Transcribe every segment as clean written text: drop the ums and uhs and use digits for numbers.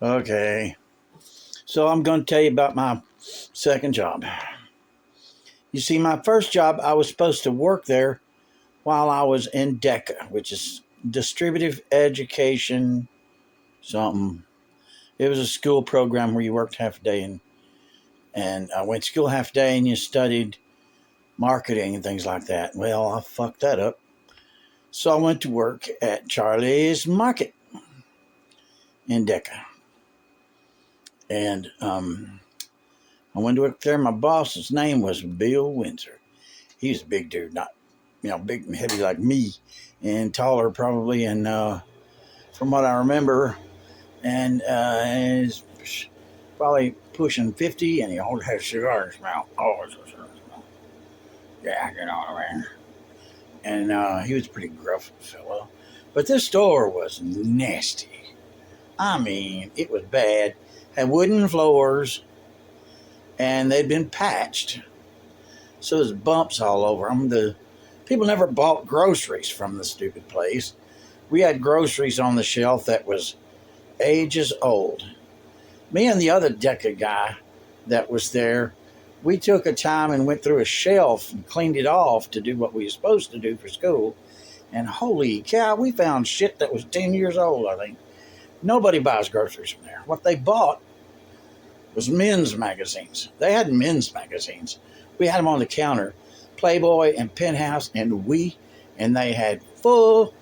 Okay. So I'm going to tell you about my second job. You see, my first job, I was supposed to work there while I was in DECA, which is Distributive Education something. It was a school program where you worked half a day and I went to school half a day and you studied marketing and things like that. Well, I fucked that up. So I went to work at Charlie's Market in DECA. And I went to work there. My boss's name was Bill Windsor. He was a big dude, not, big and heavy like me, and taller probably. And from what I remember, and he's probably pushing 50, and he always had a cigar in his mouth. Always a cigar in his mouth. Yeah, you know what I mean. And he was a pretty gruff fellow. But this store was nasty. I mean, it was bad. Had wooden floors, and they'd been patched. So there's bumps all over them. The people never bought groceries from the stupid place. We had groceries on the shelf that was ages old. Me and the other DECA guy that was there, we took a time and went through a shelf and cleaned it off to do what we were supposed to do for school. And holy cow, we found shit that was 10 years old, I think. Nobody buys groceries from there. What they bought was men's magazines. They had men's magazines. We had them on the counter, Playboy and Penthouse and they had full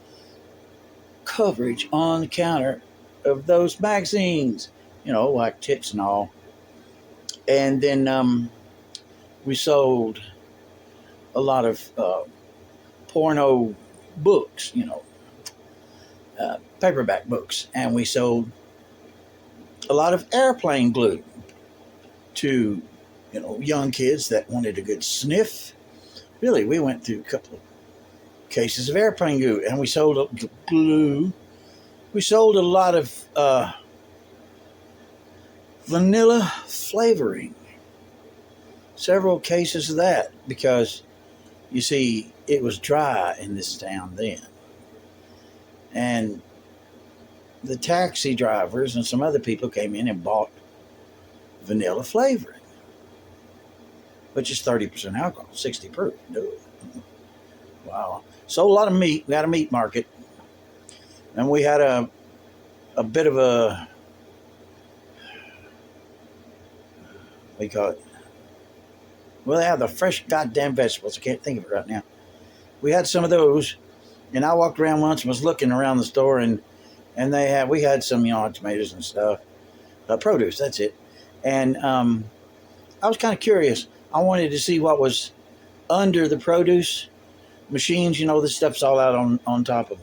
coverage on the counter of those magazines, like tits and all. And then we sold a lot of porno books, paperback books. And we sold a lot of airplane glue to, young kids that wanted a good sniff. Really, we went through a couple of cases of airplane glue, and we sold glue. We sold a lot of vanilla flavoring. Several cases of that because, you see, it was dry in this town then. And the taxi drivers and some other people came in and bought vanilla flavoring, which is 30% alcohol, 60 proof. Wow. Sold a lot of meat. We had a meat market. And we had a bit of a, what do you call it? Well, they have the fresh goddamn vegetables. I can't think of it right now. We had some of those. And I walked around once and was looking around the store and we had some, tomatoes and stuff. Produce, that's it. And I was kind of curious. I wanted to see what was under the produce machines. This stuff's all out on top of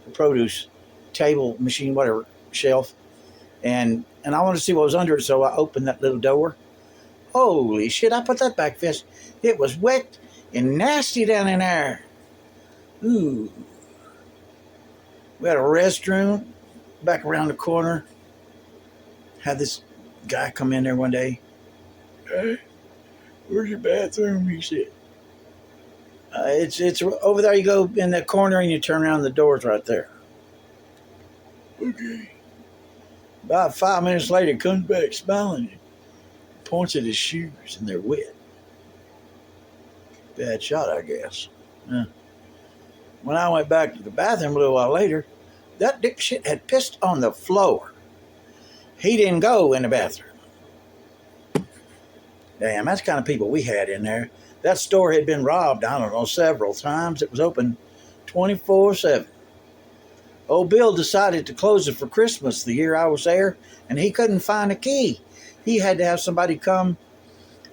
the produce table, machine, whatever, shelf. And I wanted to see what was under it, so I opened that little door. Holy shit, I put that back fist. It was wet and nasty down in there. Ooh. We had a restroom back around the corner. Had this guy come in there one day. Hey, where's your bathroom? He said. It's over there. You go in that corner and you turn around. The door's right there. Okay. About 5 minutes later, he comes back smiling and points at his shoes, and they're wet. Bad shot, I guess. When I went back to the bathroom a little while later, that dipshit had pissed on the floor. He didn't go in the bathroom. Damn, that's the kind of people we had in there. That store had been robbed, I don't know, several times. It was open 24/7. Old Bill decided to close it for Christmas the year I was there, and he couldn't find a key. He had to have somebody come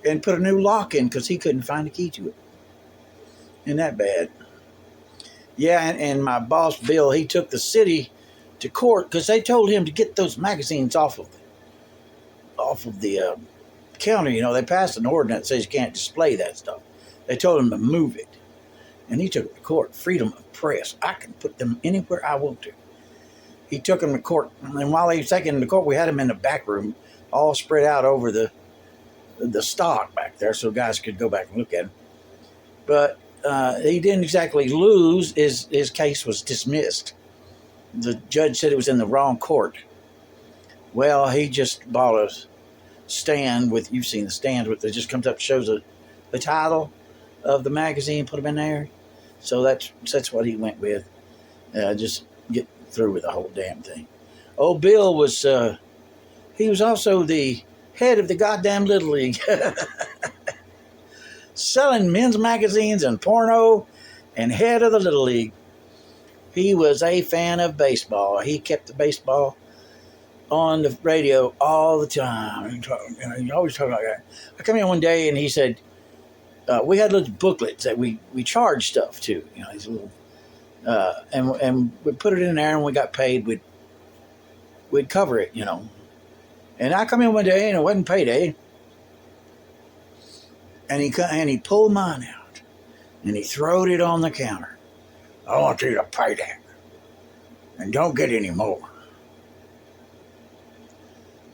and put a new lock in because he couldn't find a key to it. Isn't that bad? Yeah, and my boss, Bill, he took the city to court because they told him to get those magazines off of the counter. They passed an ordinance that says you can't display that stuff. They told him to move it. And he took it to court. Freedom of press. I can put them anywhere I want to. He took them to court. And while he was taking them to court, we had them in the back room, all spread out over the stock back there so guys could go back and look at them. But he didn't exactly lose. His case was dismissed. The judge said it was in the wrong court. Well, he just bought a stand with, you've seen the stands with, it just comes up, shows the title of the magazine, put them in there. So that's what he went with. Just get through with the whole damn thing. Old Bill was, he was also the head of the goddamn Little League. Selling men's magazines and porno and head of the Little League. He was a fan of baseball. He kept the baseball on the radio all the time. He always talking about that. I come in one day and he said, we had little booklets that we charged stuff to, these little, and we put it in there, and we got paid. We'd cover it, And I come in one day and it wasn't payday, and he pulled mine out and he throwed it on the counter. I want you to pay that, and don't get any more.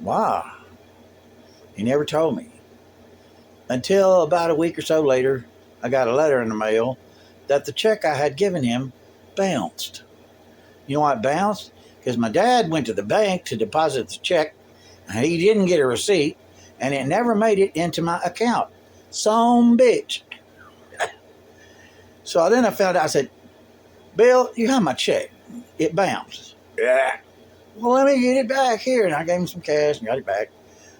Wow. He never told me. Until about a week or so later, I got a letter in the mail that the check I had given him bounced. You know why it bounced? Because my dad went to the bank to deposit the check, and he didn't get a receipt, and it never made it into my account. Some bitch. So then I found out, I said, Bill, you have my check. It bounced. Yeah. Well, let me get it back here. And I gave him some cash and got it back.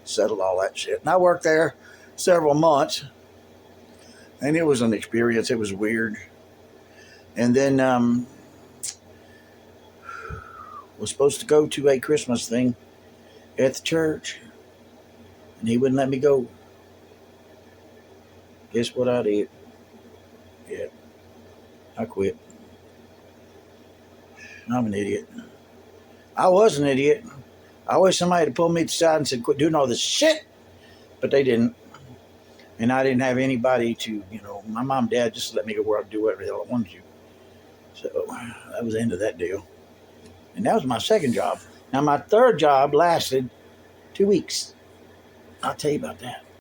Settled all that shit. And I worked there several months. And it was an experience. It was weird. And then was supposed to go to a Christmas thing at the church. And he wouldn't let me go. Guess what I did? Yeah. I quit. I'm an idiot. I was an idiot. I wish somebody had pulled me to the side and said, quit doing all this shit. But they didn't. And I didn't have anybody to, my mom and dad just let me go where I do whatever the hell I wanted to. So that was the end of that deal. And that was my second job. Now my third job lasted 2 weeks. I'll tell you about that.